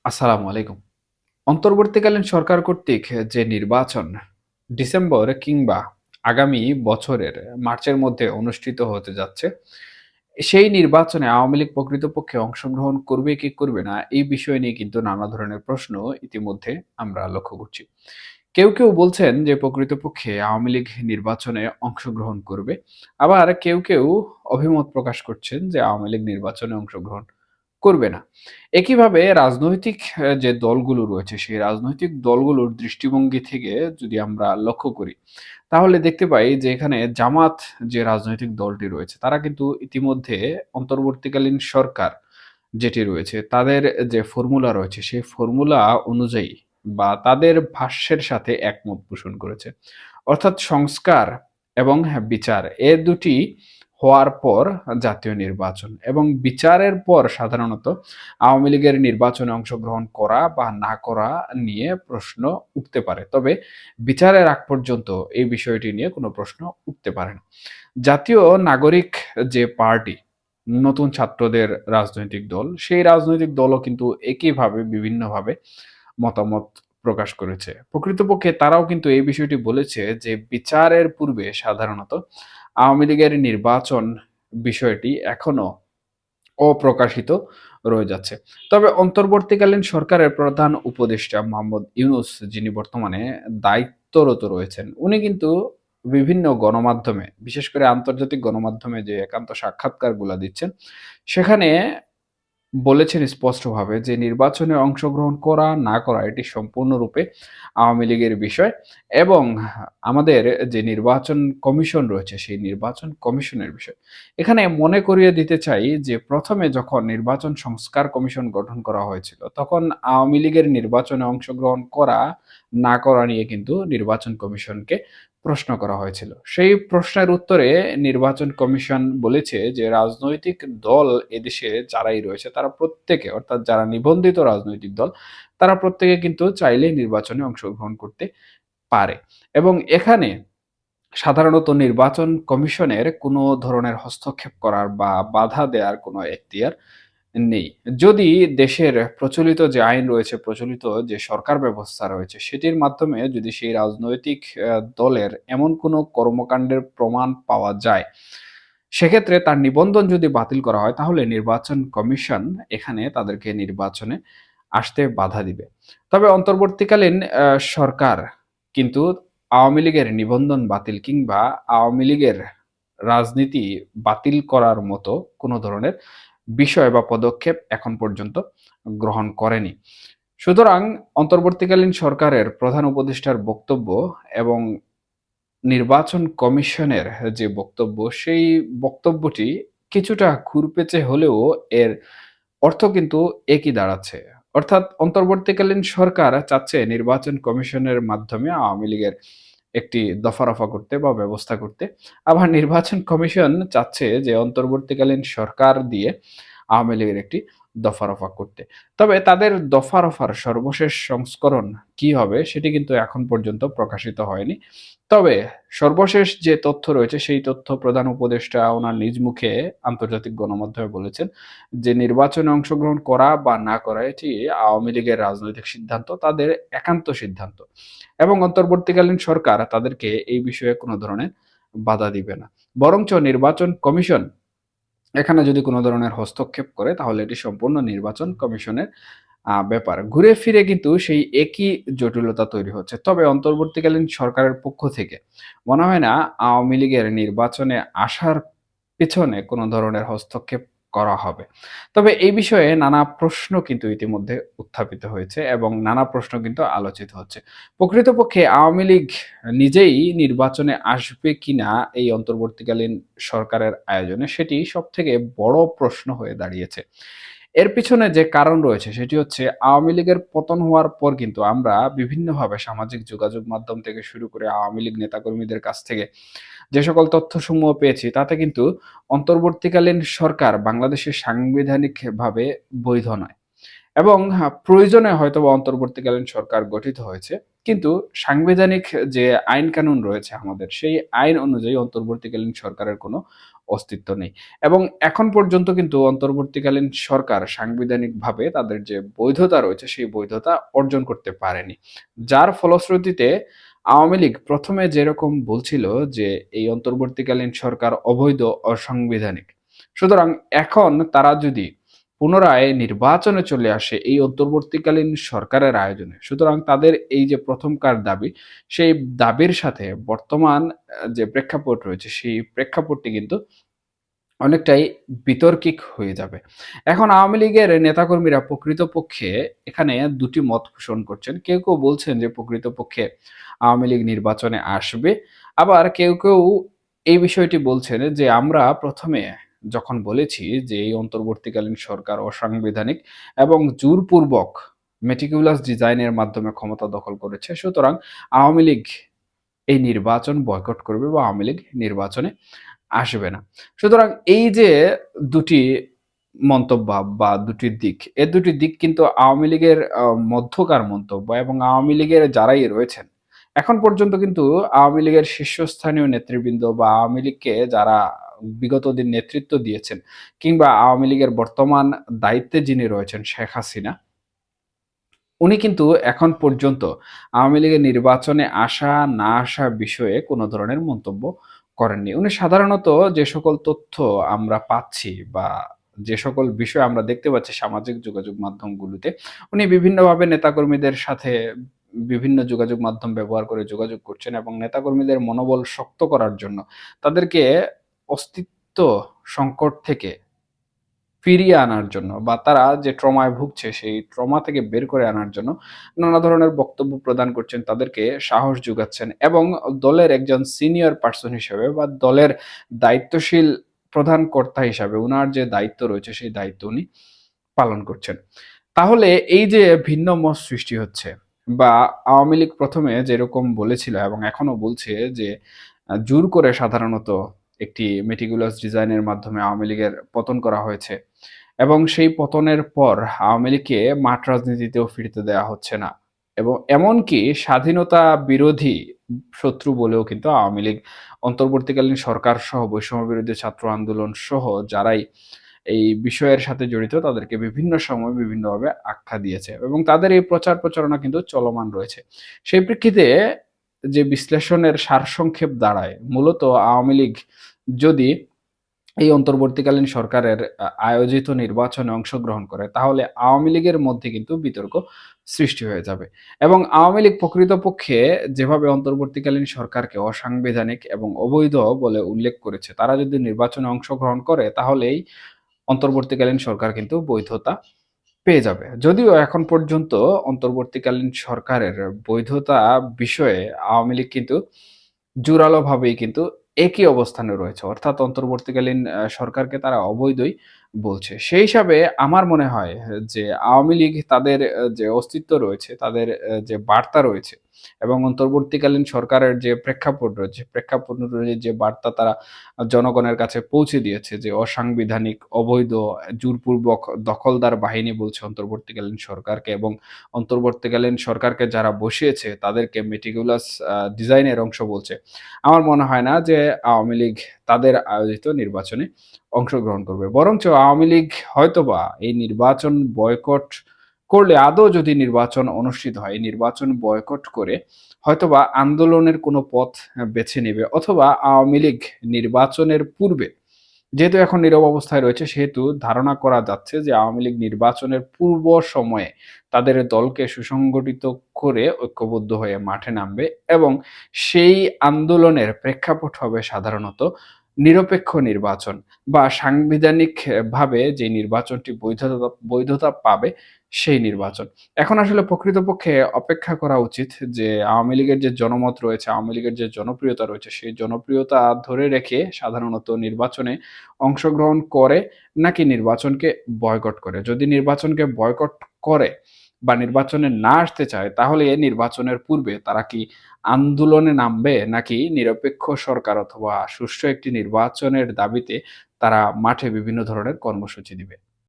আসসালামু আলাইকুম। অন্তর্বর্তীকালীন সরকার কর্তৃক যে নির্বাচন ডিসেম্বর কিংবা আগামী বছরের মার্চের মধ্যে অনুষ্ঠিত হতে যাচ্ছে, সেই নির্বাচনে আওয়ামী লীগ প্রকৃতপক্ষে অংশগ্রহণ করবে কি করবে না, এই বিষয় নিয়ে কিন্তু নানা ধরনের প্রশ্ন ইতিমধ্যে আমরা লক্ষ্য করছি। কেউ বলছেন যে প্রকৃতপক্ষে আওয়ামী লীগ নির্বাচনে অংশগ্রহণ করবে। আবার কেউ অভিমত প্রকাশ করছেন যে আওয়ামী লীগ নির্বাচনে অংশগ্রহণ করবে না। একইভাবে রাজনৈতিক যে দলগুলো রয়েছে, সেই রাজনৈতিক দলগুলোর দৃষ্টিভঙ্গি থেকে যদি আমরা লক্ষ্য করি, তাহলে দেখতে পাই যে এখানে জামাত যে রাজনৈতিক দলটি রয়েছে, তারা কিন্তু ইতিমধ্যে অন্তর্বর্তীকালীন সরকার যেটি রয়েছে, তাদের যে ফর্মুলা রয়েছে, সেই ফর্মুলা অনুযায়ী বা তাদের ভাষ্যের সাথে একমত পোষণ করেছে। অর্থাৎ সংস্কার এবং বিচার এ দুটি হওয়ার পর জাতীয় নির্বাচন এবং বিচারের পর সাধারণত আওয়ামী লীগের নির্বাচনে অংশগ্রহণ করা বা না করা নিয়ে প্রশ্ন উঠতে পারে। তবে বিচারের আগ পর্যন্ত এই বিষয়টি নিয়ে কোনো প্রশ্ন উঠতে পারে না। জাতীয় নাগরিক যে পার্টি, নতুন ছাত্রদের রাজনৈতিক দল, সেই রাজনৈতিক দলও কিন্তু একইভাবে বিভিন্নভাবে মতামত প্রকাশ করেছে। প্রকৃতপক্ষে তারাও কিন্তু এই বিষয়টি বলেছে যে বিচারের পূর্বে সাধারণত আওয়ামী লীগের নির্বাচন বিষয়টি এখনো অপ্রকাশিত রয়ে যাচ্ছে। তবে অন্তর্বর্তীকালীন সরকারের প্রধান উপদেষ্টা মোহাম্মদ ইউনূস, যিনি বর্তমানে দায়িত্বরত রয়েছেন, উনি কিন্তু বিভিন্ন গণমাধ্যমে, বিশেষ করে আন্তর্জাতিক গণমাধ্যমে যে একান্ত সাক্ষাৎকারগুলা দিচ্ছেন, সেখানে বলেছেন স্পষ্টভাবে যে নির্বাচনে অংশগ্রহণ করা না করা এটি সম্পূর্ণরূপে আওয়ামী লীগের বিষয় এবং আমাদের যে নির্বাচন কমিশন রয়েছে সেই নির্বাচন কমিশনের বিষয়। এখানে মনে করিয়ে দিতে চাই যে প্রথমে যখন নির্বাচন সংস্কার কমিশন গঠন করা হয়েছিল, তখন আওয়ামী লীগের নির্বাচনে অংশগ্রহণ করা না করা নিয়ে কিন্তু নির্বাচন কমিশনকে প্রশ্ন করা হয়েছিল। সেই প্রশ্নের উত্তরে নির্বাচন কমিশন বলেছে যে রাজনৈতিক দল এদেশে যারাই রয়েছে তারা প্রত্যেকে, অর্থাৎ যারা নিবন্ধিত রাজনৈতিক দল, তারা প্রত্যেকে কিন্তু চাইলেই নির্বাচনে অংশগ্রহণ করতে পারে। এবং এখানে সাধারণত নির্বাচন কমিশনের কোনো ধরনের হস্তক্ষেপ করার বা বাধা দেওয়ার কোনো এখতিয়ার নেই। যদি দেশের প্রচলিত যে আইন রয়েছে, প্রচলিত যে সরকার ব্যবস্থা রয়েছে, সেটির মাধ্যমে যদি সেই রাজনৈতিক দলের এমন কোনো কর্মকাণ্ডের প্রমাণ পাওয়া যায়, সেক্ষেত্রে তার নিবন্ধন যদি বাতিল করা হয়, তাহলে নির্বাচন কমিশন এখানে তাদেরকে নির্বাচনে আসতে বাধা দিবে। তবে অন্তর্বর্তীকালীন সরকার কিন্তু আওয়ামী লীগের নিবন্ধন বাতিল কিংবা আওয়ামী লীগের রাজনীতি বাতিল করার মতো কোনো ধরনের বিষয় বা পদক্ষেপ এখন পর্যন্ত গ্রহণ করেনি। সুতরাং অন্তর্বর্তীকালীন সরকারের প্রধান উপদেষ্টার বক্তব্য এবং নির্বাচন কমিশনের যে বক্তব্য, সেই বক্তব্যটি কিছুটা ঘুরপেঁচে হলেও এর অর্থ কিন্তু একই দাঁড়াচ্ছে। অর্থাৎ অন্তর্বর্তীকালীন সরকার চাচ্ছে নির্বাচন কমিশনের মাধ্যমে আওয়ামী লীগের একটি দফা-রফা করতে বা ব্যবস্থা করতে। আবার নির্বাচন কমিশন চাচ্ছে যে অন্তর্বর্তীকালীন সরকার দিয়ে আওয়ামী লীগের একটি দফা-রফা করতে। তবে তাদের দফা-রফার সর্বশেষ সংস্করণ কি হবে সেটি কিন্তু এখন পর্যন্ত প্রকাশিত হয়নি। তবে সর্বশেষ যে তথ্য রয়েছে সেই তথ্য প্রধান উপদেষ্টা ওনার নিজ মুখে আন্তর্জাতিক গণমাধ্যমে বলেছেন যে নির্বাচনে অংশগ্রহণ করা বা না করা এটি আওয়ামী লীগের রাজনৈতিক সিদ্ধান্ত, তাদের একান্ত সিদ্ধান্ত। এবং অন্তর্বর্তীকালীন সরকার তাদেরকে এই বিষয়ে কোনো ধরনের বাধা দিবে না। বরঞ্চ নির্বাচন কমিশন এখানে যদি কোনো ধরনের হস্তক্ষেপ করে তাহলে এটি সম্পূর্ণ নির্বাচন কমিশনের ব্যাপার। ঘুরে ফিরে কিন্তু সেই একই জটিলতা তৈরি হচ্ছে। তবে অন্তর্বর্তীকালীন সরকারের পক্ষ থেকে মনে হয় না আওয়ামী লীগের নির্বাচনে আসার পেছনে কোনো ধরনের হস্তক্ষেপ করা হবে। তবে এই বিষয়ে নানা প্রশ্ন কিন্তু ইতিমধ্যে উত্থাপিত হয়েছে এবং নানা প্রশ্ন কিন্তু আলোচিত হচ্ছে। প্রকৃতপক্ষে আওয়ামী লীগ নিজেই নির্বাচনে আসবে কিনা এই অন্তর্বর্তীকালীন সরকারের আয়োজনে, সেটি সবথেকে বড় প্রশ্ন হয়ে দাঁড়িয়েছে। এর পিছনে যে কারণ রয়েছে সেটি হচ্ছে আওয়ামী লীগের পতন হওয়ার পর কিন্তু আমরা বিভিন্নভাবে সামাজিক যোগাযোগ মাধ্যম থেকে শুরু করে আওয়ামী লীগ নেতাকর্মীদের কাছ থেকে যে সকল তথ্যসমূহ পেয়েছি, তাতে কিন্তু অন্তর্বর্তীকালীন সরকার বাংলাদেশে সাংবিধানিকভাবে বৈধ নয়। এবং প্রয়োজনে হয়তোবা অন্তর্বর্তীকালীন সরকার গঠিত হয়েছে। কিন্তু সাংবিধানিক যে আইন কানুন রয়েছে আমাদের, সেই আইন অনুযায়ী অন্তর্বর্তীকালীন সরকারের কোনো অস্তিত্ব নেই। এবং এখন পর্যন্ত কিন্তু অন্তর্বর্তীকালীন সরকার সাংবিধানিকভাবে তাদের যে বৈধতা রয়েছে সেই বৈধতা অর্জন করতে পারেনি। যার ফলশ্রুতিতে আওয়ামী লীগ ১ম এ যেরকম বলছিল যে এই অন্তর্বর্তীকালীন সরকার অবৈধ, অসাংবিধানিক। সুতরাং এখন তারা যদি পুনরায় নির্বাচনে চলে আসে এই অন্তর্বর্তীকালীন সরকারের আয়োজনে, সুতরাং তাদের এই যে প্রথমকার দাবি, সেই দাবির সাথে বর্তমান যে প্রেক্ষাপট রয়েছে সেই প্রেক্ষাপটটি কিন্তু অনেকটাই বিতর্কিক হয়ে যাবে। এখন আওয়ামী লীগের নেতাকর্মীরা প্রকৃতপক্ষে এখানে ২ টি মত পোষণ করছেন। কেউ বলছেন যে প্রকৃতপক্ষে আওয়ামী লীগ নির্বাচনে আসবে। আবার কেউ এই বিষয়টি বলছেন যে আমরা ১ম এ যখন বলেছি যে এই অন্তর্বর্তীকালীন সরকার অসাংবিধানিক এবং জোরপূর্বক meticulous ডিজাইন এর মাধ্যমে ক্ষমতা দখল করেছে। সুতরাং আওয়ামী লীগ এই নির্বাচন বয়কট করবে বা আওয়ামী লীগ নির্বাচনে আসবে না। সুতরাং এই যে ২ টি মন্তব্য বা ২ টি দিক, এ ২ টি দিক কিন্তু আওয়ামী লীগের মধ্যকার মন্তব্য এবং আওয়ামী লীগের যারাই রয়েছেন, এখন পর্যন্ত কিন্তু আওয়ামী লীগের শীর্ষস্থানীয় নেতৃবৃন্দ বা আওয়ামী লীগকে যারা বিগত দিন নেতৃত্ব দিয়েছেন কিংবা আওয়ামী লীগের বর্তমান দায়িত্বে যিনি রয়েছেন শেখ হাসিনা, উনি কিন্তু এখন পর্যন্ত আওয়ামী লীগের নির্বাচনে আসা না আসা বিষয়ে কোনো ধরনের মন্তব্য করেননি। উনি সাধারণত যে সকল তথ্য আমরা পাচ্ছি বা যে সকল বিষয় আমরা দেখতে পাচ্ছি সামাজিক যোগাযোগ মাধ্যমগুলোতে, উনি বিভিন্নভাবে নেতাকর্মীদের সাথে বিভিন্ন যোগাযোগ মাধ্যম ব্যবহার করে যোগাযোগ করছেন এবং নেতাকর্মীদের মনোবল শক্ত করার জন্য তাদেরকে অস্তিত্ব সংকট থেকে ফিরিয়ে আনার জন্য বা তারা যে ট্রমায় ভুগছে সেই ট্রমা থেকে বের করে আনার জন্য নানা ধরনের বক্তব্য প্রদান করছেন, তাদেরকে সাহস যোগাচ্ছেন এবং দলের একজন সিনিয়র পারসন হিসেবে বা দলের দায়িত্বশীল প্রধান কর্তা হিসাবে উনার যে দায়িত্ব রয়েছে সেই দায়িত্ব উনি পালন করছেন। তাহলে এই যে ভিন্ন মত সৃষ্টি হচ্ছে বা আওয়ামী লীগ ১ম এ যেরকম বলেছিল এবং এখনো বলছে যে জোর করে সাধারণত একটি meticulous ডিজাইনের মাধ্যমে আওয়ামী লীগের পতন করা হয়েছে এবং সেই পতনের পর আওয়ামী লীগকে মাঠ রাজনীতিতেও ফিরতে দেয়া হচ্ছে না এবং এমনকি স্বাধীনতা বিরোধী শত্রু বলেও কিন্তু আওয়ামী লীগ অন্তর্বর্তীকালীন সরকার সহ বৈষম্য বিরোধী ছাত্র আন্দোলন সহ যারাই এই বিষয়ের সাথে জড়িত তাদেরকে বিভিন্ন সময় বিভিন্নভাবে আখ্যা দিয়েছে এবং তাদের এই প্রচার প্রচারণা কিন্তু চলমান রয়েছে। সেই প্রেক্ষিতে যে বিশ্লেষণের সারসংক্ষেপ দাঁড়ায় মূলত আওয়ামী লীগ যদি এই অন্তর্বর্তীকালীন সরকারের আয়োজিত নির্বাচনে অংশগ্রহণ করে তাহলে আওয়ামী লীগের মধ্যে কিন্তু বিতর্ক সৃষ্টি হয়ে যাবে এবং আওয়ামী লীগ প্রকৃতপক্ষে যেভাবে অন্তর্বর্তীকালীন সরকারকে অসাংবিধানিক এবং অবৈধ বলে উল্লেখ করেছে, তারা যদি নির্বাচনে অংশগ্রহণ করে তাহলেই অন্তর্বর্তীকালীন সরকার কিন্তু বৈধতা পেয়ে যাবে। যদিও এখন পর্যন্ত অন্তর্বর্তীকালীন সরকারের বৈধতা বিষয়ে আওয়ামী লীগ কিন্তু জোরালোভাবেই কিন্তু একই অবস্থানে রয়েছে। অর্থাৎ অন্তর্বর্তীকালীন সরকারকে তারা অবৈধই বলছে। সেই হিসাবে আমার মনে হয় যে আওয়ামী লীগ তাদের যে অস্তিত্ব রয়েছে, তাদের যে বার্তা রয়েছে এবং অন্তর্বর্তীকালীন সরকারের যে প্রেক্ষাপট রয়েছে, প্রেক্ষাপট অনুযায়ী যে বার্তা তারা জনগণের কাছে পৌঁছে দিয়েছে যে অসাংবিধানিক, অবৈধ, জোরপূর্বক দখলদার বাহিনী বলছে অন্তর্বর্তীকালীন সরকারকে এবং অন্তর্বর্তীকালীন সরকারকে যারা বসিয়েছে তাদেরকে meticulous ডিজাইনের অংশ বলছে। আমার মনে হয় না যে আওয়ামী লীগ তাদের আয়োজিত নির্বাচনে অংশগ্রহণ করবে। বরঞ্চ আওয়ামী লীগ হয়তোবা এই নির্বাচন বয়কট করলে আদৌ যদি নির্বাচন অনুষ্ঠিত হয়, এই নির্বাচন বয়কট করে হয়তোবা আন্দোলনের কোনো পথ বেছে নেবে অথবা আওয়ামী লীগ নির্বাচনের পূর্বে যেহেতু এখন নীরব অবস্থায় রয়েছে সেহেতু ধারণা করা যাচ্ছে যে আওয়ামী লীগ নির্বাচনের পূর্ব সময়ে তাদের দলকে সুসংগঠিত করে ঐক্যবদ্ধ হয়ে মাঠে নামবে এবং সেই আন্দোলনের প্রেক্ষাপট হবে সাধারণত নিরপেক্ষ নির্বাচন বা সাংবিধানিক ভাবে যে নির্বাচনটি বৈধতা পাবে সেই নির্বাচন। এখন আসলে প্রকৃতপক্ষে অপেক্ষা করা উচিত যে আওয়ামী লীগের যে জনমত রয়েছে, আওয়ামী লীগের যে জনপ্রিয়তা রয়েছে সেই জনপ্রিয়তা ধরে রেখে সাধারণত নির্বাচনে অংশগ্রহণ করে নাকি নির্বাচনকে বয়কট করে। যদি নির্বাচনকে বয়কট করে বা নির্বাচনে না আসতে চায় তাহলে এ নির্বাচনের পূর্বে তারা কি আন্দোলনে নামবে নাকি নিরপেক্ষ সরকার অথবা সুষ্ঠু একটি নির্বাচনের দাবিতে তারা মাঠে বিভিন্ন ধরনের কর্মসূচি দিবে?